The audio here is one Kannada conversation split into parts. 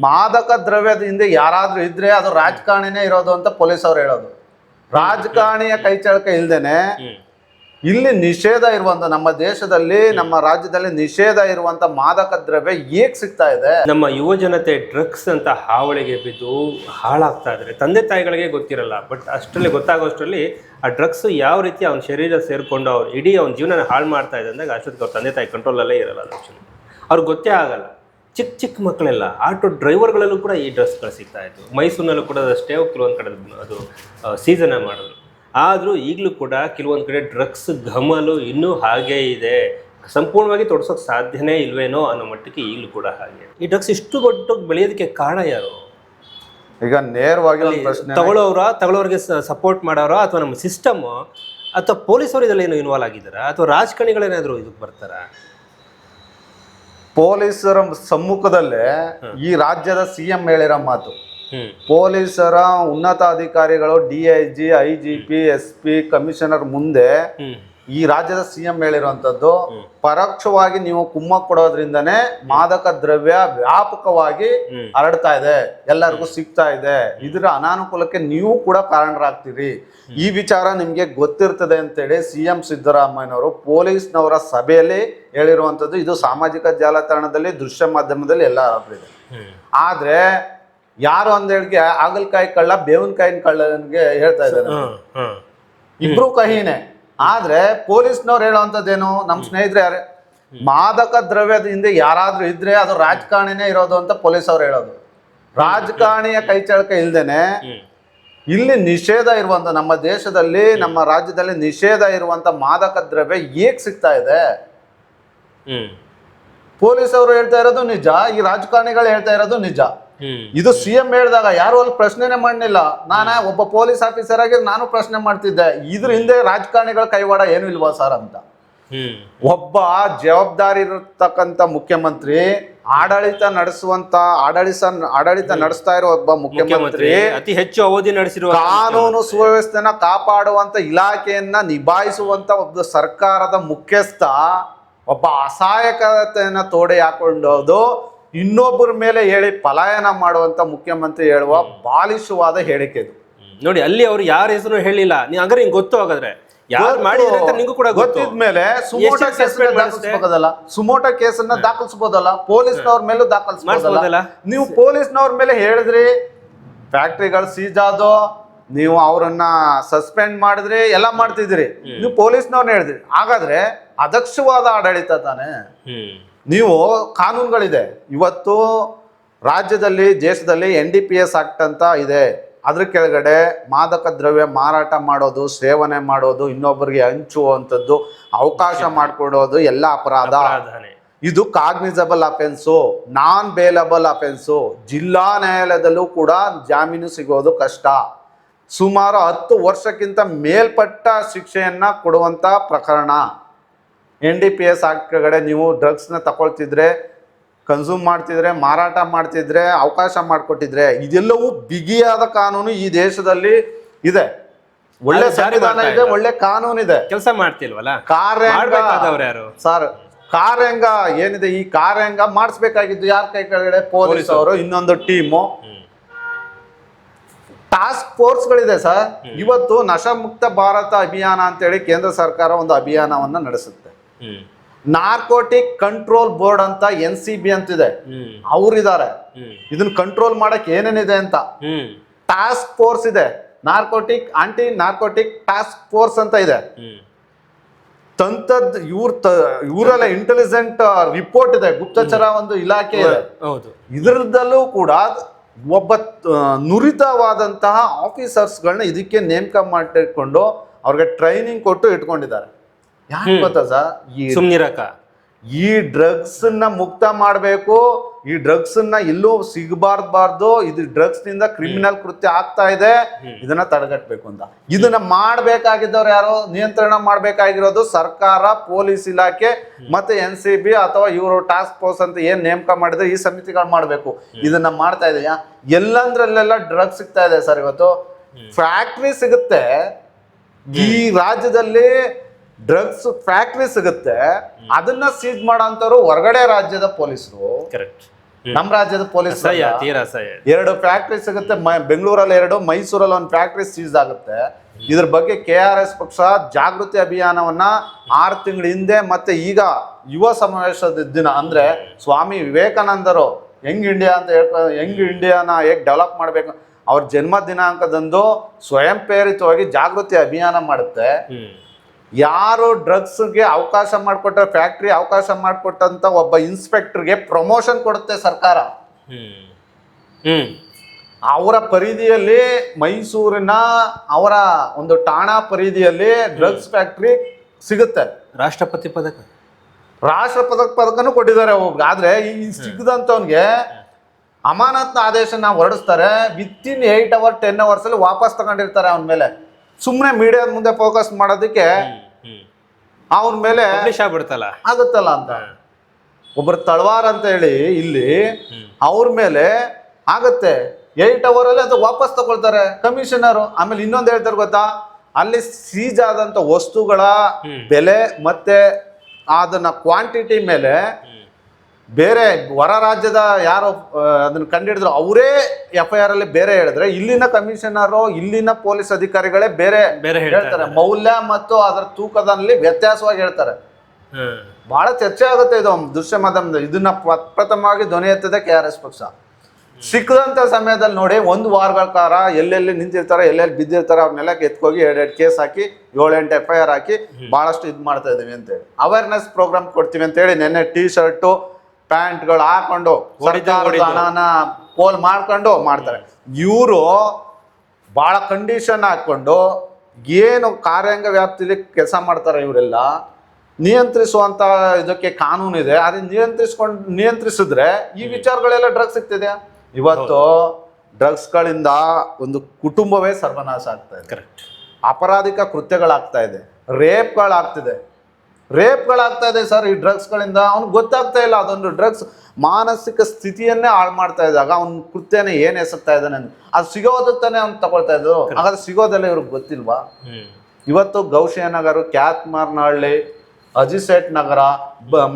ಮಾದಕ ದ್ರವ್ಯದ ಹಿಂದೆ ಯಾರಾದ್ರೂ ಇದ್ರೆ ಅದು ರಾಜಕಾರಣಿನೇ ಇರೋದು ಅಂತ ಪೊಲೀಸ್ ಅವ್ರು ಹೇಳೋದು. ರಾಜಕಾರಣಿಯ ಕೈ ಚಳಕ ಇಲ್ದೇನೆ ಇಲ್ಲಿ ನಿಷೇಧ ಇರುವಂತ ನಮ್ಮ ದೇಶದಲ್ಲಿ ನಮ್ಮ ರಾಜ್ಯದಲ್ಲಿ ನಿಷೇಧ ಇರುವಂತ ಮಾದಕ ದ್ರವ್ಯ ಹೇಗ್ ಸಿಗ್ತಾ ಇದೆ? ನಮ್ಮ ಯುವ ಜನತೆ ಡ್ರಗ್ಸ್ ಅಂತ ಹಾವಳಿಗೆ ಬಿದ್ದು ಹಾಳಾಗ್ತಾ ಇದ್ದಾರೆ. ತಂದೆ ತಾಯಿಗಳಿಗೆ ಗೊತ್ತಿರಲ್ಲ, ಬಟ್ ಅಷ್ಟರಲ್ಲಿ ಗೊತ್ತಾಗೋಷ್ಟರಲ್ಲಿ ಆ ಡ್ರಗ್ಸ್ ಯಾವ ರೀತಿ ಅವನ ಶರೀರ ಸೇರ್ಕೊಂಡು ಅವ್ರು ಇಡೀ ಅವನ ಜೀವನ ಹಾಳು ಮಾಡ್ತಾ ಇದೆ ಅಂದಾಗ ಅಷ್ಟೊತ್ತಿಗೆ ಅವ್ರ ತಂದೆ ತಾಯಿ ಕಂಟ್ರೋಲಲ್ಲೇ ಇರಲ್ಲ. ಅದು ಆ್ಯಕ್ಚುಲಿ ಅವ್ರಿಗೆ ಗೊತ್ತೇ ಆಗಲ್ಲ. ಚಿಕ್ಕ ಚಿಕ್ಕ ಮಕ್ಕಳೆಲ್ಲ ಆಟೋ ಡ್ರೈವರ್ಗಳಲ್ಲೂ ಕೂಡ ಈ ಡ್ರಗ್ಸ್ಗಳು ಸಿಗ್ತಾ ಇತ್ತು. ಮೈಸೂರಿನಲ್ಲೂ ಕೂಡ ಅಷ್ಟೇ ಕೆಲವೊಂದು ಕಡೆ ಅದು ಸೀಸನೇ ಮಾಡಿದ್ರು. ಆದರೂ ಈಗಲೂ ಕೂಡ ಕೆಲವೊಂದು ಕಡೆ ಡ್ರಗ್ಸ್ ಘಮಲು ಇನ್ನೂ ಹಾಗೇ ಇದೆ. ಸಂಪೂರ್ಣವಾಗಿ ತೊಡಸೋಕೆ ಸಾಧ್ಯನೇ ಇಲ್ವೇನೋ ಅನ್ನೋ ಮಟ್ಟಕ್ಕೆ ಈಗಲೂ ಕೂಡ ಹಾಗೆ. ಈ ಡ್ರಗ್ಸ್ ಇಷ್ಟು ದೊಡ್ಡ ಬೆಳೆಯೋದಕ್ಕೆ ಕಾರಣ ಯಾರು? ಈಗ ನೇರವಾಗಿ ತಗೊಳ್ಳೋರಿಗೆ ಸಪೋರ್ಟ್ ಮಾಡೋರ, ಅಥವಾ ನಮ್ಮ ಸಿಸ್ಟಮ್, ಅಥವಾ ಪೊಲೀಸರು ಇದೆಲ್ಲ ಏನು ಇನ್ವಾಲ್ವ್ ಆಗಿದ್ದಾರಾ, ಅಥವಾ ರಾಜಕಾರಣಿಗಳೇನಾದರೂ ಇದಕ್ಕೆ ಬರ್ತಾರಾ? ಪೊಲೀಸರ ಸಮ್ಮುಖದಲ್ಲೇ ಈ ರಾಜ್ಯದ ಸಿಎಂ ಹೇಳಿರೋ ಮಾತು, ಪೊಲೀಸರ ಉನ್ನತ ಅಧಿಕಾರಿಗಳು DIG, IGP, SP, ಕಮಿಷನರ್ ಮುಂದೆ ಈ ರಾಜ್ಯದ ಸಿಎಂ ಹೇಳಿರುವಂತದ್ದು, ಪರೋಕ್ಷವಾಗಿ ನೀವು ಕುಮ್ಮಕ್ ಕೊಡೋದ್ರಿಂದನೇ ಮಾದಕ ದ್ರವ್ಯ ವ್ಯಾಪಕವಾಗಿ ಹರಡ್ತಾ ಇದೆ, ಎಲ್ಲರಿಗೂ ಸಿಗ್ತಾ ಇದೆ. ಇದರ ಅನಾನುಕೂಲಕ್ಕೆ ನೀವು ಕೂಡ ಕಾರಣರಾಗ್ತೀರಿ. ಈ ವಿಚಾರ ನಿಮ್ಗೆ ಗೊತ್ತಿರ್ತದೆ ಅಂತೇಳಿ ಸಿಎಂ ಸಿದ್ದರಾಮಯ್ಯನವರು ಪೊಲೀಸ್ನವರ ಸಭೆಯಲ್ಲಿ ಹೇಳಿರುವಂತದ್ದು. ಇದು ಸಾಮಾಜಿಕ ಜಾಲತಾಣದಲ್ಲಿ, ದೃಶ್ಯ ಮಾಧ್ಯಮದಲ್ಲಿ ಎಲ್ಲ ಹರಡಿದೆ. ಆದ್ರೆ ಯಾರು ಅಂದ ಹೇಳಿಕೆ ಆಗಲ್ಕಾಯಿ ಕಳ್ಳ ಬೇವಿನಕಾಯಿನ ಕಳ್ಳನ್ಗೆ ಹೇಳ್ತಾ ಇದ್ದಾರೆ. ಇಬ್ರು ಕಹಿನೇ. ಆದ್ರೆ ಪೊಲೀಸ್ನವ್ರು ಹೇಳುವಂತದ್ದೇನು, ನಮ್ ಸ್ನೇಹಿತರೆ ಯಾರೇ ಮಾದಕ ದ್ರವ್ಯದ ಹಿಂದೆ ಯಾರಾದ್ರೂ ಇದ್ರೆ ಅದು ರಾಜಕಾರಣಿನೇ ಇರೋದು ಅಂತ ಪೊಲೀಸ್ ಅವ್ರು ಹೇಳೋದು. ರಾಜಕಾರಣಿಯ ಕೈ ಚಳಕ ಇಲ್ದೇನೆ ಇಲ್ಲಿ ನಿಷೇಧ ಇರುವಂತ ನಮ್ಮ ದೇಶದಲ್ಲಿ ನಮ್ಮ ರಾಜ್ಯದಲ್ಲಿ ನಿಷೇಧ ಇರುವಂತ ಮಾದಕ ದ್ರವ್ಯ ಹೇಗ್ ಸಿಗ್ತಾ ಇದೆ? ಪೊಲೀಸ್ ಅವರು ಹೇಳ್ತಾ ಇರೋದು ನಿಜ, ಈ ರಾಜಕಾರಣಿಗಳು ಹೇಳ್ತಾ ಇರೋದು ನಿಜ. ಇದು ಸಿಎಂ ಹೇಳಿದಾಗ ಯಾರು ಅಲ್ಲಿ ಪ್ರಶ್ನೆನೇ ಮಾಡಲಿಲ್ಲ. ಒಬ್ಬ ಪೊಲೀಸ್ ಆಫೀಸರ್ ಆಗಿ ನಾನು ಪ್ರಶ್ನೆ ಮಾಡ್ತಿದ್ದೆ, ಇದ್ರ ಹಿಂದೆ ರಾಜಕಾರಣಿಗಳ ಕೈವಾಡ ಏನು ಇಲ್ವಾ ಸರ್ ಅಂತ. ಒಬ್ಬ ಜವಾಬ್ದಾರಿ ಇರತಕ್ಕಂತ ಮುಖ್ಯಮಂತ್ರಿ, ಆಡಳಿತ ನಡೆಸ್ತಾ ಇರೋ ಒಬ್ಬ ಮುಖ್ಯಮಂತ್ರಿ, ಅತಿ ಹೆಚ್ಚು ಅವಧಿ ನಡೆಸಿರುವ ಕಾನೂನು ಸುವ್ಯವಸ್ಥೆನ ಕಾಪಾಡುವಂತ ಇಲಾಖೆಯನ್ನ ನಿಭಾಯಿಸುವಂತ ಒಬ್ಬ ಸರ್ಕಾರದ ಮುಖ್ಯಸ್ಥ ಒಬ್ಬ ಅಸಹಾಯಕತೆಯನ್ನ ತೋಡೆ ಹಾಕೊಂಡೋದು ಇನ್ನೊಬ್ಬರ ಮೇಲೆ ಹೇಳಿ ಪಲಾಯನ ಮಾಡುವಂತ ಮುಖ್ಯಮಂತ್ರಿ ಹೇಳುವ ಬಾಲಿಶವಾದ ಹೇಳಿಕೆ ಇದು. ನೋಡಿ, ಅಲ್ಲಿ ಅವ್ರು ಯಾರ ಹೆಸರು ಹೇಳಿಲ್ಲ. ನೀವು ಹಂಗಾರೆ ಹಿಂಗೆ ಗೊತ್ತು ಹಾಗಾದ್ರೆ ಯಾರು ಮಾಡಿದ್ರೆ ಅಂತ ನಿಂಗೂ ಕೂಡ ಗೊತ್ತಿದ್ಮೇಲೆ ಸುಮೋಟೋ ಕೇಸನ್ನ ದಾಖಲಿಸಬಹುದಲ್ಲ, ಪೊಲೀಸ್ನವ್ರ ಮೇಲೂ ದಾಖಲಿಸಬಹುದಲ್ಲ. ನೀವು ಪೊಲೀಸ್ನವ್ರ ಮೇಲೆ ಹೇಳಿದ್ರಿ, ಫ್ಯಾಕ್ಟ್ರಿಗಳು ಸೀಜ್ ಆದೋ, ನೀವು ಅವರನ್ನ ಸಸ್ಪೆಂಡ್ ಮಾಡಿದ್ರಿ, ಎಲ್ಲ ಮಾಡ್ತಿದ್ರಿ. ನೀವು ಪೊಲೀಸ್ನವ್ರನ್ನ ಹೇಳಿದ್ರಿ. ಹಾಗಾದ್ರೆ ಅದಕ್ಷವಾದ ಆಡಳಿತ ತಾನೆ. ನೀವು ಕಾನೂನುಗಳಿದೆ ಇವತ್ತು ರಾಜ್ಯದಲ್ಲಿ, ದೇಶದಲ್ಲಿ NDPS ಆಕ್ಟ್ ಅಂತ ಇದೆ. ಅದ್ರ ಕೆಳಗಡೆ ಮಾದಕ ದ್ರವ್ಯ ಮಾರಾಟ ಮಾಡೋದು, ಸೇವನೆ ಮಾಡೋದು, ಇನ್ನೊಬ್ಬರಿಗೆ ಹಂಚುವಂಥದ್ದು, ಅವಕಾಶ ಮಾಡಿಕೊಡೋದು ಎಲ್ಲ ಅಪರಾಧ. ಇದು cognisable offence, non bailable offence. ಜಿಲ್ಲಾ ನ್ಯಾಯಾಲಯದಲ್ಲೂ ಕೂಡ ಜಾಮೀನು ಸಿಗೋದು ಕಷ್ಟ. ಸುಮಾರು 10 ವರ್ಷಕ್ಕಿಂತ ಮೇಲ್ಪಟ್ಟ ಶಿಕ್ಷೆಯನ್ನ ಕೊಡುವಂತ ಪ್ರಕರಣ. NDPS ಆಕ್ಟ್ ಕೆಳಗಡೆ ನೀವು ಡ್ರಗ್ಸ್ನ ತಗೊಳ್ತಿದ್ರೆ, ಕನ್ಸ್ಯೂಮ್ ಮಾಡ್ತಿದ್ರೆ, ಮಾರಾಟ ಮಾಡ್ತಿದ್ರೆ, ಅವಕಾಶ ಮಾಡಿಕೊಟ್ಟಿದ್ರೆ, ಇದೆಲ್ಲವೂ ಬಿಗಿಯಾದ ಕಾನೂನು ಈ ದೇಶದಲ್ಲಿ ಇದೆ. ಒಳ್ಳೆ ಸಂವಿಧಾನ ಇದೆ, ಒಳ್ಳೆ ಕಾನೂನು ಇದೆ. ಕೆಲಸ ಮಾಡ್ತಿಲ್ವಲ್ಲ ಸರ್. ಕಾರ್ಯಾಂಗ ಏನಿದೆ, ಈ ಕಾರ್ಯಾಂಗ ಮಾಡಿಸ್ಬೇಕಾಗಿದ್ದು ಯಾರ ಕೈ ಕೆಳಗಡೆ? ಪೊಲೀಸ್ ಅವರು, ಇನ್ನೊಂದು ಟೀಮು, ಟಾಸ್ಕ್ ಫೋರ್ಸ್ಗಳಿದೆ ಸರ್. ಇವತ್ತು ನಶಾಮುಕ್ತ ಭಾರತ ಅಭಿಯಾನ ಅಂತೇಳಿ ಕೇಂದ್ರ ಸರ್ಕಾರ ಒಂದು ಅಭಿಯಾನವನ್ನ ನಡೆಸುತ್ತೆ. ನಾರ್ಕೋಟಿಕ್ ಕಂಟ್ರೋಲ್ ಬೋರ್ಡ್ ಅಂತ NCB ಅಂತಿದೆ, ಅವರಿದ್ದಾರೆ. ಇದನ್ನ ಕಂಟ್ರೋಲ್ ಮಾಡಕ್ ಏನೇನಿದೆ ಅಂತ ಟಾಸ್ಕ್ ಫೋರ್ಸ್ ಇದೆ. ಆಂಟಿ ನಾರ್ಕೋಟಿಕ್ ಟಾಸ್ಕ್ ಫೋರ್ಸ್ ಅಂತ ಇದೆ. ಇವರೆಲ್ಲ ಇಂಟೆಲಿಜೆಂಟ್ ರಿಪೋರ್ಟ್ ಇದೆ, ಗುಪ್ತಚರ ಒಂದು ಇಲಾಖೆ ಇದೆ. ಇದರದಲ್ಲೂ ಕೂಡ ಒಬ್ಬ ನುರಿತವಾದಂತಹ ಆಫೀಸರ್ಸ್ಗಳನ್ನ ಇದಕ್ಕೆ ನೇಮಕ ಮಾಡಿಕೊಂಡು ಅವ್ರಿಗೆ ಟ್ರೈನಿಂಗ್ ಕೊಟ್ಟು ಇಟ್ಕೊಂಡಿದ್ದಾರೆ. ಯಾಕೆ ಗೊತ್ತಾ ಸರ್? ಈ ಡ್ರಗ್ಸ್ ನ ಮುಕ್ತ ಮಾಡಬೇಕು. ಈ ಡ್ರಗ್ಸ್ ನ ಎಲ್ಲೂ ಸಿಗಬಾರ್ದು. ಇದು ಡ್ರಗ್ಸ್ ನಿಂದ ಕ್ರಿಮಿನಲ್ ಕೃತ್ಯ ಆಗ್ತಾ ಇದೆ, ಇದನ್ನ ತಡೆಗಟ್ಟಬೇಕು ಅಂತ. ಇದನ್ನ ಮಾಡ್ಬೇಕಾಗಿದ್ದವ್ರು ಯಾರು? ನಿಯಂತ್ರಣ ಮಾಡ್ಬೇಕಾಗಿರೋದು ಸರ್ಕಾರ, ಪೊಲೀಸ್ ಇಲಾಖೆ ಮತ್ತೆ NCB ಅಥವಾ ಇವರು ಟಾಸ್ಕ್ ಫೋರ್ಸ್ ಅಂತ ಏನ್ ನೇಮಕ ಮಾಡಿದ್ರೆ ಈ ಸಮಿತಿಗಳು ಮಾಡ್ಬೇಕು. ಇದನ್ನ ಮಾಡ್ತಾ ಇದೆಯಾ? ಎಲ್ಲಂದ್ರಲ್ಲೆಲ್ಲ ಡ್ರಗ್ಸ್ ಸಿಗ್ತಾ ಇದೆ ಸರ್. ಇವತ್ತು ಫ್ಯಾಕ್ಟ್ರಿ ಸಿಗುತ್ತೆ, ಈ ರಾಜ್ಯದಲ್ಲಿ ಡ್ರಗ್ಸ್ ಫ್ಯಾಕ್ಟ್ರಿ ಸಿಗುತ್ತೆ, ಅದನ್ನ ಸೀಜ್ ಮಾಡೋಂಥವ್ರು ಹೊರಗಡೆ ರಾಜ್ಯದ ಪೊಲೀಸರು. ಕರೆಕ್ಟ್. ನಮ್ಮ ರಾಜ್ಯದ ಪೊಲೀಸ್ ಅಸಹ್ಯ, ತೀರಾ ಅಸಹ್ಯ. 2 ಫ್ಯಾಕ್ಟ್ರಿ ಸಿಗುತ್ತೆ, ಬೆಂಗಳೂರಲ್ಲಿ 2, ಮೈಸೂರಲ್ಲಿ 1 ಫ್ಯಾಕ್ಟ್ರಿ ಸೀಸ್ ಆಗುತ್ತೆ. ಇದ್ರ ಬಗ್ಗೆ KRS ಪಕ್ಷ ಜಾಗೃತಿ ಅಭಿಯಾನವನ್ನ 6 ತಿಂಗಳ ಹಿಂದೆ ಮತ್ತೆ ಈಗ ಯುವ ಸಮಾವೇಶದ ದಿನ ಅಂದ್ರೆ ಸ್ವಾಮಿ ವಿವೇಕಾನಂದರು ಯಂಗ್ ಇಂಡಿಯಾ ಅಂತ ಯಂಗ್ ಇಂಡಿಯಾನ ಹೇಗೆ ಡೆವಲಪ್ ಮಾಡಬೇಕು ಅವ್ರ ಜನ್ಮ ದಿನಾಂಕದಂದು ಸ್ವಯಂ ಪ್ರೇರಿತವಾಗಿ ಜಾಗೃತಿ ಅಭಿಯಾನ ಮಾಡುತ್ತೆ. ಯಾರು ಡ್ರಗ್ಸ್ಗೆ ಅವಕಾಶ ಮಾಡಿಕೊಟ್ಟ ಫ್ಯಾಕ್ಟ್ರಿ ಅವಕಾಶ ಮಾಡಿಕೊಟ್ಟಂತ ಒಬ್ಬ ಇನ್ಸ್ಪೆಕ್ಟರ್ಗೆ ಪ್ರಮೋಷನ್ ಕೊಡುತ್ತೆ ಸರ್ಕಾರ. ಅವರ ಪರಿಧಿಯಲ್ಲಿ ಮೈಸೂರಿನ ಅವರ ಒಂದು ಠಾಣಾ ಪರಿಧಿಯಲ್ಲಿ ಡ್ರಗ್ಸ್ ಫ್ಯಾಕ್ಟ್ರಿ ಸಿಗುತ್ತೆ. ರಾಷ್ಟ್ರಪತಿ ಪದಕನೂ ಕೊಟ್ಟಿದ್ದಾರೆ ಅವ್ರಿಗೆ. ಆದ್ರೆ ಈ ಸಿಗದಂತವನ್ಗೆ ಅಮಾನತ್ನ ಆದೇಶನ ಹೊರಡಿಸ್ತಾರೆ. ವಿತಿನ್ 8 hours 10 hours ಅಲ್ಲಿ ವಾಪಸ್ ತಗೊಂಡಿರ್ತಾರೆ ಅವನ ಮೇಲೆ. ಸುಮ್ಮನೆ ಮೀಡಿಯಾದ ಮುಂದೆ ಫೋಕಸ್ ಮಾಡೋದಕ್ಕೆ ಅವನ ಮೇಲೆ ಆಗುತ್ತಲ್ಲ ಅಂತ. ಒಬ್ಬರು ತಳವಾರ್ ಅಂತ ಹೇಳಿ ಇಲ್ಲಿ ಅವ್ರ ಮೇಲೆ ಆಗತ್ತೆ. 8 hours ಅಲ್ಲಿ ಅದು ವಾಪಸ್ ತಗೊಳ್ತಾರೆ ಕಮಿಷನರು. ಆಮೇಲೆ ಇನ್ನೊಂದು ಹೇಳ್ತಾರೆ ಗೊತ್ತಾ, ಅಲ್ಲಿ ಸೀಜ್ ಆದಂತ ವಸ್ತುಗಳ ಬೆಲೆ ಮತ್ತೆ ಅದನ್ನ ಕ್ವಾಂಟಿಟಿ ಮೇಲೆ ಬೇರೆ ಹೊರ ರಾಜ್ಯದ ಯಾರು ಅದನ್ನ ಕಂಡಿಡಿದ್ರು ಅವರೇ FIR ಅಲ್ಲಿ ಬೇರೆ ಹೇಳಿದ್ರೆ, ಇಲ್ಲಿನ ಕಮಿಷನರು ಇಲ್ಲಿನ ಪೊಲೀಸ್ ಅಧಿಕಾರಿಗಳೇ ಬೇರೆ ಹೇಳ್ತಾರೆ. ಮೌಲ್ಯ ಮತ್ತು ಅದರ ತೂಕದಲ್ಲಿ ವ್ಯತ್ಯಾಸವಾಗಿ ಹೇಳ್ತಾರೆ. ಬಹಳ ಚರ್ಚೆ ಆಗುತ್ತೆ ಇದು ದೃಶ್ಯ ಮಾಧ್ಯಮದಲ್ಲಿ. ಇದನ್ನ ಪ್ರಥಮವಾಗಿ ಧ್ವನಿ ಎತ್ತದೆ KRS ಪಕ್ಷ. ಸಿಕ್ಕದಂತ ಸಮಯದಲ್ಲಿ ನೋಡಿ 1 ವಾರಗಳ ಕಾಲ ಎಲ್ಲೆಲ್ಲಿ ನಿಂತಿರ್ತಾರೆ, ಎಲ್ಲೆಲ್ಲಿ ಬಿದ್ದಿರ್ತಾರೆ ಅವ್ರನ್ನೆಲ್ಲ ಎತ್ಕೋಗಿ 2 ಕೇಸ್ ಹಾಕಿ 7-8 FIR ಹಾಕಿ ಬಹಳಷ್ಟು ಇದು ಮಾಡ್ತಾ ಇದೀವಿ ಅಂತೇಳಿ ಅವೇರ್ನೆಸ್ ಪ್ರೋಗ್ರಾಮ್ ಕೊಡ್ತೀವಿ ಅಂತೇಳಿ ನೆನ್ನೆ T-ಶರ್ಟು ಪ್ಯಾಂಟ್ಗಳು ಹಾಕೊಂಡು ಸರ್ಕಾರದ ಹಣನ ಪೋಲ್ ಮಾಡ್ಕೊಂಡು ಮಾಡ್ತಾರೆ. ಇವರು ಬಹಳ ಕಂಡೀಷನ್ ಹಾಕೊಂಡು ಏನು ಕಾರ್ಯಾಂಗ ವ್ಯಾಪ್ತಿಲಿ ಕೆಲಸ ಮಾಡ್ತಾರೆ ಇವರೆಲ್ಲ ನಿಯಂತ್ರಿಸುವಂತ ಇದಕ್ಕೆ ಕಾನೂನು ಇದೆ. ಅದನ್ನ ನಿಯಂತ್ರಿಸಿದ್ರೆ ಈ ವಿಚಾರಗಳೆಲ್ಲ ಡ್ರಗ್ಸ್ ಸಿಗ್ತಿದೆ. ಇವತ್ತು ಡ್ರಗ್ಸ್ಗಳಿಂದ ಒಂದು ಕುಟುಂಬವೇ ಸರ್ವನಾಶ ಆಗ್ತಾ ಇದೆ. ಅಪರಾಧಿಕ ಕೃತ್ಯಗಳಾಗ್ತಾ ಇದೆ, ರೇಪ್ಗಳಾಗ್ತಾ ಇದೆ ಸರ್ ಈ ಡ್ರಗ್ಸ್ಗಳಿಂದ. ಅವ್ನಿಗೆ ಗೊತ್ತಾಗ್ತಾ ಇಲ್ಲ ಅದೊಂದು ಡ್ರಗ್ಸ್ ಮಾನಸಿಕ ಸ್ಥಿತಿಯನ್ನೇ ಹಾಳು ಮಾಡ್ತಾ ಇದ್ದಾಗ ಅವ್ನ ಕೃತ್ಯನೇ ಏನ್ ಎಸಗ್ತಾ ಇದ್ದಾನೆ ಅದು ಸಿಗೋದಕ್ತಾನೆ ಅವ್ನು ತಗೊಳ್ತಾ ಇದ್ದು. ಹಾಗಾದ್ರೆ ಸಿಗೋದೆಲ್ಲ ಇವ್ರಿಗೆ ಗೊತ್ತಿಲ್ವಾ? ಇವತ್ತು ಗೌಶಿಯನಗರ, ಕ್ಯಾತ್ಮಾರ್ನಹಳ್ಳಿ, ಅಜಿಸೇಟ್ ನಗರ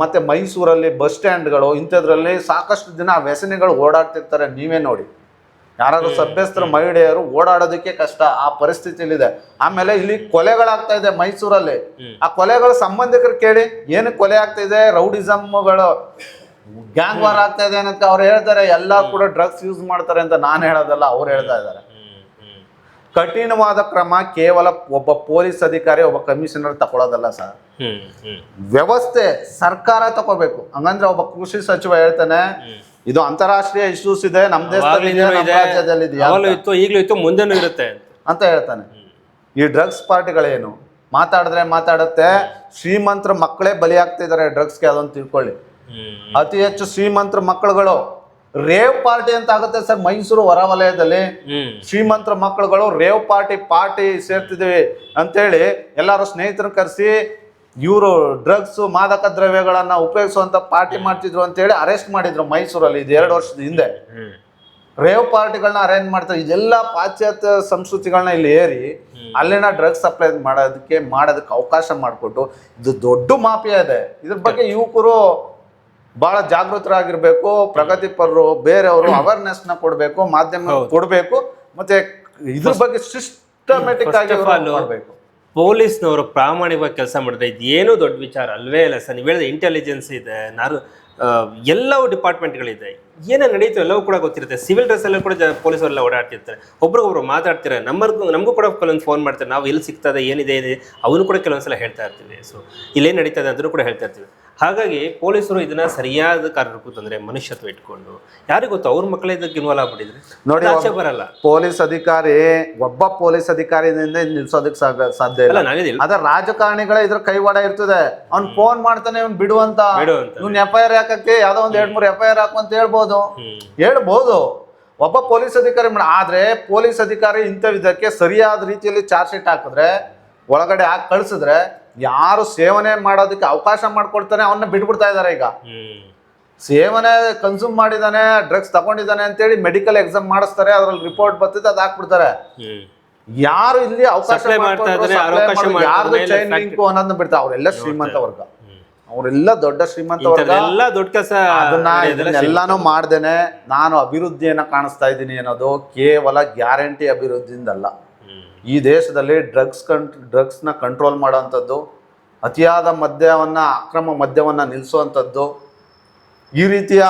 ಮತ್ತೆ ಮೈಸೂರಲ್ಲಿ ಬಸ್ ಸ್ಟ್ಯಾಂಡ್ಗಳು ಇಂಥದ್ರಲ್ಲಿ ಸಾಕಷ್ಟು ದಿನ ವ್ಯಸನಿಗಳು ಓಡಾಡ್ತಿರ್ತಾರೆ. ನೀವೇ ನೋಡಿ, ಯಾರಾದ್ರೂ ಸಭ್ಯಸ್ಥರು ಮಹಿಳೆಯರು ಓಡಾಡೋದಕ್ಕೆ ಕಷ್ಟ ಆ ಪರಿಸ್ಥಿತಿಲಿದೆ. ಆಮೇಲೆ ಇಲ್ಲಿ ಕೊಲೆಗಳಾಗ್ತಾ ಇದೆ ಮೈಸೂರಲ್ಲಿ. ಆ ಕೊಲೆಗಳ ಸಂಬಂಧಿಕರು ಕೇಳಿ ಏನಕ್ಕೆ ಕೊಲೆ ಆಗ್ತಾ ಇದೆ, ರೌಡಿಸಮ್ಗಳು ಗ್ಯಾಂಗ್ ವಾರ್ ಆಗ್ತಾ ಇದೆ ಅನ್ನೋದಕ್ಕೆ ಅವ್ರು ಹೇಳ್ತಾರೆ ಎಲ್ಲ ಕೂಡ ಡ್ರಗ್ಸ್ ಯೂಸ್ ಮಾಡ್ತಾರೆ ಅಂತ. ನಾನು ಹೇಳೋದಲ್ಲ, ಅವ್ರು ಹೇಳ್ತಾ ಇದ್ದಾರೆ. ಕಠಿಣವಾದ ಕ್ರಮ ಕೇವಲ ಒಬ್ಬ ಪೊಲೀಸ್ ಅಧಿಕಾರಿ ಒಬ್ಬ ಕಮಿಷನರ್ ತಗೊಳ್ಳೋದಲ್ಲ ಸರ್, ವ್ಯವಸ್ಥೆ ಸರ್ಕಾರ ತಗೋಬೇಕು. ಹಂಗಂದ್ರೆ ಒಬ್ಬ ಕೃಷಿ ಸಚಿವ ಹೇಳ್ತಾನೆ ಇದು ಅಂತಾರಾಷ್ಟ್ರೀಯ ಇಶ್ಯೂಸ್ ಇದೆ, ನಮ್ಮ ದೇಶದಲ್ಲಿ ಮುಂದೆನೂ ಇರುತ್ತೆ ಅಂತ ಹೇಳ್ತಾನೆ. ಈ ಡ್ರಗ್ಸ್ ಪಾರ್ಟಿಗಳೇನು ಮಾತಾಡುತ್ತೆ, ಶ್ರೀಮಂತರ ಮಕ್ಕಳೇ ಬಲಿ ಆಗ್ತಾ ಇದಾರೆ ಡ್ರಗ್ಸ್ಗೆ. ಅದೊಂದು ತಿಳ್ಕೊಳ್ಳಿ. ಅತಿ ಹೆಚ್ಚು ಶ್ರೀಮಂತರ ಮಕ್ಕಳುಗಳು ರೇವ್ ಪಾರ್ಟಿ ಅಂತ ಆಗುತ್ತೆ ಸರ್ ಮೈಸೂರು ಹೊರವಲಯದಲ್ಲಿ. ಶ್ರೀಮಂತರ ಮಕ್ಕಳುಗಳು ರೇವ್ ಪಾರ್ಟಿ ಸೇರ್ತಿದೀವಿ ಅಂತೇಳಿ ಎಲ್ಲಾರು ಸ್ನೇಹಿತರನ್ನ ಕರೆಸಿ ಇವರು ಡ್ರಗ್ಸ್ ಮಾದಕ ದ್ರವ್ಯಗಳನ್ನ ಉಪಯೋಗಿಸುವಂತ ಪಾರ್ಟಿ ಮಾಡ್ತಿದ್ರು ಅಂತ ಹೇಳಿ ಅರೆಸ್ಟ್ ಮಾಡಿದ್ರು ಮೈಸೂರಲ್ಲಿ. ಇದು 2 ವರ್ಷದ ಹಿಂದೆ ರೇವ್ ಪಾರ್ಟಿಗಳನ್ನ ಅರೇಂಜ್ ಮಾಡ್ತಾರೆ. ಇದೆಲ್ಲ ಪಾಶ್ಚಾತ್ಯ ಸಂಸ್ಕೃತಿಗಳನ್ನ ಇಲ್ಲಿ ಏರಿ ಅಲ್ಲಿನ ಡ್ರಗ್ಸ್ ಸಪ್ಲೈ ಮಾಡೋದಕ್ಕೆ ಅವಕಾಶ ಮಾಡಿಕೊಟ್ಟು ಇದು ದೊಡ್ಡ ಮಾಫಿಯಾ ಇದೆ. ಇದ್ರ ಬಗ್ಗೆ ಯುವಕರು ಬಹಳ ಜಾಗೃತರಾಗಿರ್ಬೇಕು. ಪ್ರಗತಿಪರರು ಬೇರೆಯವರು ಅವೇರ್ನೆಸ್ ನ ಕೊಡ್ಬೇಕು, ಮಾಧ್ಯಮ ಕೊಡ್ಬೇಕು, ಮತ್ತೆ ಇದ್ರ ಬಗ್ಗೆ ಸಿಸ್ಟಮ್ಯಾಟಿಕ್ ಆಗಿ ಮಾಡಬೇಕು. ಪೊಲೀಸ್ನವರು ಪ್ರಾಮಾಣಿಕವಾಗಿ ಕೆಲಸ ಮಾಡಿದ್ರೆ ಇದೇನು ದೊಡ್ಡ ವಿಚಾರ ಅಲ್ವೇ ಇಲ್ಲ ಸರ್. ನೀವು ಹೇಳಿದ ಇಂಟೆಲಿಜೆನ್ಸ್ ಇದೆ, ಎಲ್ಲವೂ ಡಿಪಾರ್ಟ್ಮೆಂಟ್ಗಳಿದೆ, ಏನೇ ನಡೀತು ಎಲ್ಲವೂ ಕೂಡ ಗೊತ್ತಿರುತ್ತೆ. ಸಿವಿಲ್ ಡ್ರೆಸ್ ಎಲ್ಲ ಕೂಡ ಪೊಲೀಸರೆಲ್ಲ ಓಡಾಡ್ತಿರ್ತಾರೆ, ಒಬ್ರಿಗೊಬ್ರು ಮಾತಾಡ್ತಾರೆ. ನಮಗೂ ಕೂಡ ಕೆಲವೊಂದು ಫೋನ್ ಮಾಡ್ತಾರೆ, ನಾವು ಎಲ್ಲಿ ಸಿಗ್ತದೆ ಏನಿದೆ ಅವನು ಕೂಡ ಕೆಲವೊಂದ್ಸಲ ಹೇಳ್ತಾ ಇರ್ತೀವಿ. ಸೊ ಇಲ್ಲೇನು ನಡೀತದೆ ಅದನ್ನು ಕೂಡ ಹೇಳ್ತಾ ಇರ್ತೀವಿ. ಹಾಗಾಗಿ ಪೊಲೀಸರು ಇದನ್ನ ಸರಿಯಾದ ಕಾರ್ಯಕ್ಕೂ ತಂದ್ರೆ ಮನುಷ್ಯತ್ವ ಇಟ್ಕೊಂಡು ಯಾರಿಗೂ ಗೊತ್ತು ಅವ್ರ ಮಕ್ಕಳೇ ಇದಕ್ಕೆ ಇನ್ವಾಲ್ವ್ ಆಗ್ಬಿಟ್ಟಿದ್ರೆ ನೋಡಿ ಆಚೆ ಬರಲ್ಲ. ಪೊಲೀಸ್ ಅಧಿಕಾರಿ ಒಬ್ಬ ಪೊಲೀಸ್ ಅಧಿಕಾರಿಯಿಂದ ನಿಲ್ಸೋದಕ್ಕೆ ಸಾಧ್ಯ ಇಲ್ಲ. ಅದ ರಾಜಕಾರಣಿಗಳೇ ಇದ್ರ ಕೈವಾಡ ಇರ್ತದೆ. ಅವ್ನ್ ಫೋನ್ ಮಾಡ್ತಾನೆ ಇವ್ನ್ ಬಿಡುವಂತ, ಇವ್ನ್ FIR ಹಾಕಕ್ಕೆ ಯಾವ್ದೋ ಒಂದ್ 2-3 FIR ಹಾಕು ಅಂತ ಹೇಳ್ಬೋದು ಒಬ್ಬ ಪೊಲೀಸ್ ಅಧಿಕಾರಿ. ಆದ್ರೆ ಪೊಲೀಸ್ ಅಧಿಕಾರಿ ಇಂಥವಿದಕ್ಕೆ ಸರಿಯಾದ ರೀತಿಯಲ್ಲಿ ಚಾರ್ಜ್ ಶೀಟ್ ಹಾಕಿದ್ರೆ ಒಳಗಡೆ ಹಾಕಿ ಕಳ್ಸಿದ್ರೆ ಯಾರು ಸೇವನೆ ಮಾಡೋದಕ್ಕೆ ಅವಕಾಶ ಮಾಡ್ಕೊಡ್ತಾನೆ ಅವನ್ನ ಬಿಟ್ಬಿಡ್ತಾ ಇದಾರೆ. ಈಗ ಸೇವನೆ ಕನ್ಸ್ಯೂಮ್ ಮಾಡಿದಾನೆ, ಡ್ರಗ್ಸ್ ತಗೊಂಡಿದ್ದಾನೆ ಅಂತೇಳಿ ಮೆಡಿಕಲ್ ಎಕ್ಸಾಮ್ ಮಾಡಿಸ್ತಾರೆ, ಅದ್ರಲ್ಲಿ ರಿಪೋರ್ಟ್ ಬರ್ತದೆ, ಅದು ಹಾಕ್ಬಿಡ್ತಾರೆ. ಯಾರು ಇಲ್ಲಿ ಅವಕಾಶ ಯಾರ್ದು ಚೈನ್ ಲಿಂಕ್ ಅನ್ನೋದನ್ನ ಬಿಡ್ತಾರೆ, ಅವರೆಲ್ಲ ಶ್ರೀಮಂತ ವರ್ಗ. ಅವರೆಲ್ಲ ದೊಡ್ಡ ಶ್ರೀಮಂತ ವರ್ಗ. ಎಲ್ಲ ದೊಡ್ಡ ಕೆಲಸ ಇದನ್ನೆಲ್ಲಾನು ಮಾಡ್ದೇನೆ ನಾನು ಅಭಿವೃದ್ಧಿಯನ್ನ ಕಾಣಿಸ್ತಾ ಇದ್ದೀನಿ ಅನ್ನೋದು ಕೇವಲ ಗ್ಯಾರಂಟಿ ಅಭಿವೃದ್ಧಿಯಿಂದಲ್ಲ. ಈ ದೇಶದಲ್ಲಿ ಡ್ರಗ್ಸ್ನ ಕಂಟ್ರೋಲ್ ಮಾಡೋವಂಥದ್ದು, ಅತಿಯಾದ ಅಕ್ರಮ ಮದ್ಯವನ್ನ ನಿಲ್ಲಿಸುವಂಥದ್ದು, ಈ ರೀತಿಯ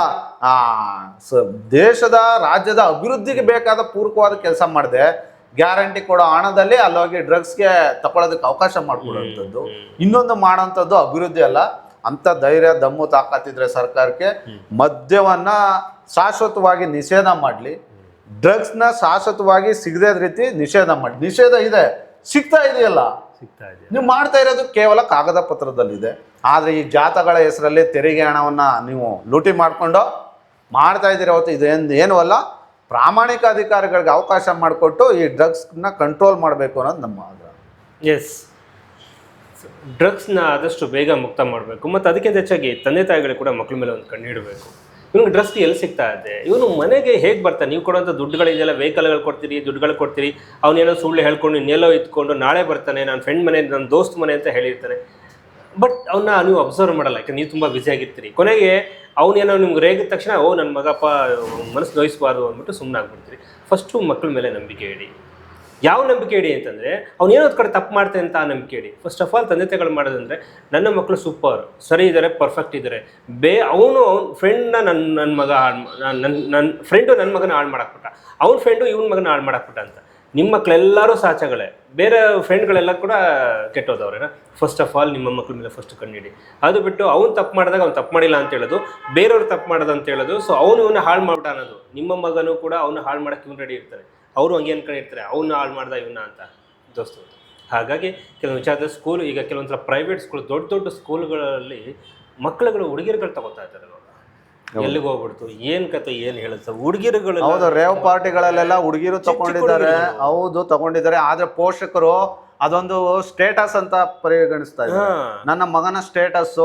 ದೇಶದ ರಾಜ್ಯದ ಅಭಿವೃದ್ಧಿಗೆ ಬೇಕಾದ ಪೂರಕವಾದ ಕೆಲಸ ಮಾಡಿದೆ. ಗ್ಯಾರಂಟಿ ಕೊಡೋ ಹಣದಲ್ಲಿ ಅಲ್ಲೋಗಿ ಡ್ರಗ್ಸ್ಗೆ ತಗೊಳ್ಳೋದಕ್ಕೆ ಅವಕಾಶ ಮಾಡಿಕೊಡುವಂಥದ್ದು, ಇನ್ನೊಂದು ಮಾಡೋಂಥದ್ದು ಅಭಿವೃದ್ಧಿ ಅಲ್ಲ. ಅಂತ ಧೈರ್ಯ ದಮ್ಮು ತಾಕತ್ತಿದ್ರೆ ಸರ್ಕಾರಕ್ಕೆ ಮದ್ಯವನ್ನ ಶಾಶ್ವತವಾಗಿ ನಿಷೇಧ ಮಾಡಲಿ, ಡ್ರಗ್ಸ್ನ ಶಾಶ್ವತವಾಗಿ ಸಿಗದೇ ರೀತಿ ನಿಷೇಧ ಮಾಡಿ. ನಿಷೇಧ ಇದೆ, ಸಿಗ್ತಾ ಇದೆಯಲ್ಲ, ನೀವು ಮಾಡ್ತಾ ಇರೋದು ಕೇವಲ ಕಾಗದ ಪತ್ರದಲ್ಲಿದೆ. ಆದರೆ ಈ ಜಾತಗಳ ಹೆಸರಲ್ಲಿ ತೆರಿಗೆ ಹಣವನ್ನು ನೀವು ಲೂಟಿ ಮಾಡಿಕೊಂಡು ಮಾಡ್ತಾ ಇದ್ದೀರಿ ಹೊತ್ತು ಏನು ಅಲ್ಲ. ಪ್ರಾಮಾಣಿಕ ಅಧಿಕಾರಿಗಳಿಗೆ ಅವಕಾಶ ಮಾಡಿಕೊಟ್ಟು ಈ ಡ್ರಗ್ಸ್ನ ಕಂಟ್ರೋಲ್ ಮಾಡಬೇಕು ಅನ್ನೋದು ನಮ್ಮ ಆಗ್ರಹ. ಎಸ್, ಡ್ರಗ್ಸ್ನ ಆದಷ್ಟು ಬೇಗ ಮುಕ್ತ ಮಾಡಬೇಕು. ಮತ್ತು ಅದಕ್ಕಿಂತ ಹೆಚ್ಚಾಗಿ ತಂದೆ ತಾಯಿಗಳು ಕೂಡ ಮಕ್ಕಳ ಮೇಲೆ ಒಂದು ಕಣ್ಣು ಇಡಬೇಕು. ಇವನಿಗೆ ಡ್ರಗ್ಸ್ ಎಲ್ಲಿ ಸಿಗ್ತಾ ಇದೆ, ಇವನು ಮನೆಗೆ ಹೇಗೆ ಬರ್ತಾನೆ, ನೀವು ಕೊಡುವಂಥ ದುಡ್ಡುಗಳಿದೆಯಲ್ಲ, ವೆಹಿಕಲ್ಗಳು ಕೊಡ್ತೀರಿ, ದುಡ್ಡುಗಳು ಕೊಡ್ತೀರಿ, ಅವನೇನೋ ಸುಳ್ಳು ಹೇಳ್ಕೊಂಡು ಇನ್ನೆಲ್ಲೋ ಇದ್ಕೊಂಡು ನಾಳೆ ಬರ್ತಾನೆ, ನನ್ನ ಫ್ರೆಂಡ್ ಮನೆ, ನನ್ನ ದೋಸ್ತ್ ಮನೆ ಅಂತ ಹೇಳಿರ್ತಾನೆ. ಬಟ್ ಅವನ್ನ ನೀವು ಅಬ್ಸರ್ವ್ ಮಾಡಲ್ಲ, ಯಾಕಂದ್ರೆ ನೀವು ತುಂಬ ಬ್ಯುಸಿ ಆಗಿರ್ತೀರಿ. ಕೊನೆಗೆ ಅವನೇನೋ ನಿಮ್ಗೆ ರೇಗಿದ ತಕ್ಷಣ ನನ್ನ ಮಗಪ್ಪ ಮನಸ್ಸು ನೋಯಿಸಬಾರ್ದು ಅಂದ್ಬಿಟ್ಟು ಸುಮ್ಮನೆ ಆಗ್ಬಿಡ್ತೀರಿ. ಫಸ್ಟು ಮಕ್ಕಳ ಮೇಲೆ ನಂಬಿಕೆ ಇಡಿ. ಯಾವ ನಂಬಿಕೆ ಇಡಿ ಅಂತಂದರೆ ಅವ್ನು ಕಡೆ ತಪ್ಪು ಮಾಡ್ತಾನೆ ಅಂತ ಆ ನಂಬಿಕೆ ಇಡಿ. ಫಸ್ಟ್ ಆಫ್ ಆಲ್ ತಂದೆ ತಾಯಿಗಳು ಮಾಡೋದಂದರೆ ನನ್ನ ಮಕ್ಕಳು ಸೂಪರ್, ಸರಿ ಇದ್ದಾರೆ, ಪರ್ಫೆಕ್ಟ್ ಇದ್ದಾರೆ, ಅವನು ಫ್ರೆಂಡ್ನ ನನ್ನ ಮಗ ನನ್ನ ಫ್ರೆಂಡು ನನ್ನ ಮಗನ ಹಾಳು ಮಾಡಾಕ್ಬಿಟ್ಟ, ಅವ್ನ ಫ್ರೆಂಡು ಇವನ ಮಗನ ಹಾಳು ಮಾಡಾಕ್ಬಿಟ್ಟ ಅಂತ. ನಿಮ್ಮ ಮಕ್ಕಳೆಲ್ಲರೂ ಸಾಚಗಳೇ, ಬೇರೆ ಫ್ರೆಂಡ್ಗಳೆಲ್ಲ ಕೂಡ ಕೆಟ್ಟೋದವ್ರೇನ. ಫಸ್ಟ್ ಆಫ್ ಆಲ್ ನಿಮ್ಮ ಮಕ್ಕಳ ಮೇಲೆ ಫಸ್ಟ್ ಕಣ್ಣಿಡಿ. ಅದು ಬಿಟ್ಟು ಅವ್ನು ತಪ್ಪು ಮಾಡಿದಾಗ ಅವ್ನು ತಪ್ಪು ಮಾಡಿಲ್ಲ ಅಂತ ಹೇಳೋದು, ಬೇರೆಯವ್ರು ತಪ್ಪು ಮಾಡೋದು ಅಂತ ಹೇಳೋದು. ಸೊ ಇವನ್ನ ಹಾಳು ಮಾಡ್ಬಿಟ್ಟ ಅನ್ನೋದು. ನಿಮ್ಮ ಮಗನೂ ಕೂಡ ಅವನು ಹಾಳು ಮಾಡೋಕ್ಕೆ ಇವ್ನು ರೆಡಿ ಇರ್ತಾರೆ, ಅವರು ಹಂಗೆ ಅನ್ಕೊಂಡಿರ್ತಾರೆ ಅವನ್ನ ಹಾಳು ಮಾಡ್ದ ಇವನ್ನ ಅಂತ ದೋಸ್ತು. ಹಾಗಾಗಿ ಕೆಲವೊಂದು ವಿಚಾರದ ಸ್ಕೂಲ್, ಈಗ ಕೆಲವೊಂದು ಸಲ ಪ್ರೈವೇಟ್ ಸ್ಕೂಲ್, ದೊಡ್ಡ ದೊಡ್ಡ ಸ್ಕೂಲ್ಗಳಲ್ಲಿ ಮಕ್ಕಳುಗಳು ಹುಡುಗಿರುಗಳು ತಗೋತಾ ಇದ್ದಾರೆ. ಎಲ್ಲಿಗೆ ಹೋಗ್ಬಿಡ್ತು, ಏನ್ ಕತೆ, ಏನ್ ಹೇಳುತ್ತೆ ಹುಡುಗಿರುಗಳು. ಹೌದು, ರೇವ್ ಪಾರ್ಟಿಗಳಲ್ಲೆಲ್ಲ ಹುಡುಗಿರು ತಗೊಂಡಿದ್ದಾರೆ. ಹೌದು, ತಗೊಂಡಿದ್ದಾರೆ. ಆದ್ರೆ ಪೋಷಕರು ಅದೊಂದು ಸ್ಟೇಟಸ್ ಅಂತ ಪರಿಗಣಿಸ್ತಾ ಇದ್ದಾರೆ. ನನ್ನ ಮಗನ ಸ್ಟೇಟಸ್,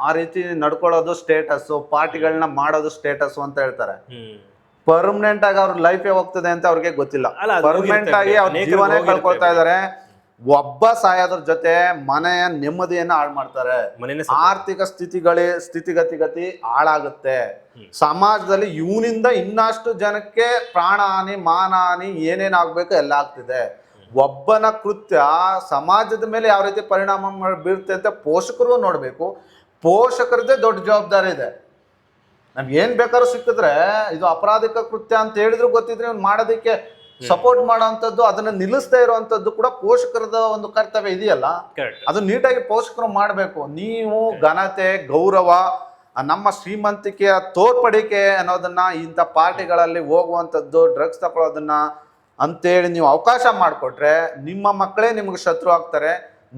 ಆ ರೀತಿ ನಡ್ಕೊಳ್ಳೋದು ಸ್ಟೇಟಸ್, ಪಾರ್ಟಿಗಳನ್ನ ಮಾಡೋದು ಸ್ಟೇಟಸ್ ಅಂತ ಹೇಳ್ತಾರೆ. ಪರ್ಮನೆಂಟ್ ಆಗಿ ಅವ್ರ ಲೈಫೇ ಹೋಗ್ತದೆ ಅಂತ ಅವ್ರಿಗೆ ಗೊತ್ತಿಲ್ಲ. ಪರ್ಮನೆಂಟ್ ಆಗಿ ಅವ್ರ ಜೀವನೇ ಕಳ್ಕೊಳ್ತಾ ಇದಾರೆ. ಒಬ್ಬ ಸಾಯೋದ್ರ ಜೊತೆ ಮನೆಯ ನೆಮ್ಮದಿಯನ್ನ ಹಾಳು ಮಾಡ್ತಾರೆ. ಆರ್ಥಿಕ ಸ್ಥಿತಿಗತಿ ಹಾಳಾಗುತ್ತೆ. ಸಮಾಜದಲ್ಲಿ ಇವನಿಂದ ಇನ್ನಷ್ಟು ಜನಕ್ಕೆ ಪ್ರಾಣಹಾನಿ, ಮಾನಹಾನಿ, ಏನೇನಾಗ್ಬೇಕು ಎಲ್ಲ ಆಗ್ತಿದೆ. ಒಬ್ಬನ ಕೃತ್ಯ ಸಮಾಜದ ಮೇಲೆ ಯಾವ ರೀತಿ ಪರಿಣಾಮ ಬೀರುತ್ತೆ ಅಂತ ಪೋಷಕರು ನೋಡ್ಬೇಕು. ಪೋಷಕರದ್ದೇ ದೊಡ್ಡ ಜವಾಬ್ದಾರಿ ಇದೆ. ನಮ್ಗೆ ಏನ್ ಬೇಕಾದ್ರೂ ಸಿಕ್ಕಿದ್ರೆ ಇದು ಅಪರಾಧಿಕ ಕೃತ್ಯ ಅಂತ ಹೇಳಿದ್ರು ಗೊತ್ತಿದ್ರೆ ಇವ್ನು ಮಾಡೋದಕ್ಕೆ ಸಪೋರ್ಟ್ ಮಾಡೋವಂಥದ್ದು, ಅದನ್ನ ನಿಲ್ಲಿಸ್ತಾ ಇರುವಂತದ್ದು ಕೂಡ ಪೋಷಕರದ ಒಂದು ಕರ್ತವ್ಯ ಇದೆಯಲ್ಲ, ಅದು ನೀಟಾಗಿ ಪೋಷಕರು ಮಾಡಬೇಕು. ನೀವು ಘನತೆ, ಗೌರವ, ನಮ್ಮ ಶ್ರೀಮಂತಿಕೆಯ ತೋರ್ಪಡಿಕೆ ಅನ್ನೋದನ್ನ ಇಂಥ ಪಾರ್ಟಿಗಳಲ್ಲಿ ಹೋಗುವಂಥದ್ದು, ಡ್ರಗ್ಸ್ ತಗೊಳ್ಳೋದನ್ನ ಅಂತೇಳಿ ನೀವು ಅವಕಾಶ ಮಾಡಿಕೊಟ್ರೆ ನಿಮ್ಮ ಮಕ್ಕಳೇ ನಿಮ್ಗೆ ಶತ್ರು ಆಗ್ತಾರೆ.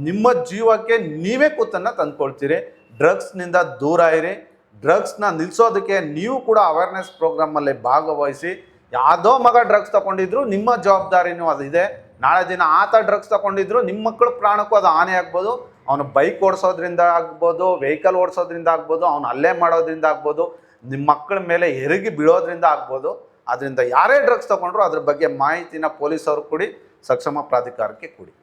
ನಿಮ್ಮ ಜೀವಕ್ಕೆ ನೀವೇ ಕೂತನ್ನ ತಂದ್ಕೊಳ್ತೀರಿ. ಡ್ರಗ್ಸ್ನಿಂದ ದೂರ ಇರಿ. ಡ್ರಗ್ಸ್ನ ನಿಲ್ಲಿಸೋದಕ್ಕೆ ನೀವು ಕೂಡ ಅವೇರ್ನೆಸ್ ಪ್ರೋಗ್ರಾಮಲ್ಲಿ ಭಾಗವಹಿಸಿ. ಯಾವುದೋ ಮಗ ಡ್ರಗ್ಸ್ ತಗೊಂಡಿದ್ರು ನಿಮ್ಮ ಜವಾಬ್ದಾರಿನೂ ಅದು ಇದೆ. ನಾಳೆ ದಿನ ಆತ ಡ್ರಗ್ಸ್ ತಗೊಂಡಿದ್ರು ನಿಮ್ಮ ಮಕ್ಕಳ ಪ್ರಾಣಕ್ಕೂ ಅದು ಹಾನಿ ಆಗ್ಬೋದು. ಅವನು ಬೈಕ್ ಓಡಿಸೋದ್ರಿಂದ ಆಗ್ಬೋದು, ವೆಹಿಕಲ್ ಓಡಿಸೋದ್ರಿಂದ ಆಗ್ಬೋದು, ಅವನು ಹಲ್ಲೆ ಮಾಡೋದ್ರಿಂದ ಆಗ್ಬೋದು, ನಿಮ್ಮ ಮಕ್ಕಳ ಮೇಲೆ ಹೆರಿಗೆ ಬೀಳೋದ್ರಿಂದ ಆಗ್ಬೋದು. ಅದರಿಂದ ಯಾರೇ ಡ್ರಗ್ಸ್ ತಗೊಂಡ್ರು ಅದ್ರ ಬಗ್ಗೆ ಮಾಹಿತಿನ ಪೊಲೀಸರು ಕೊಡಿ, ಸಕ್ಷಮ ಪ್ರಾಧಿಕಾರಕ್ಕೆ ಕೊಡಿ.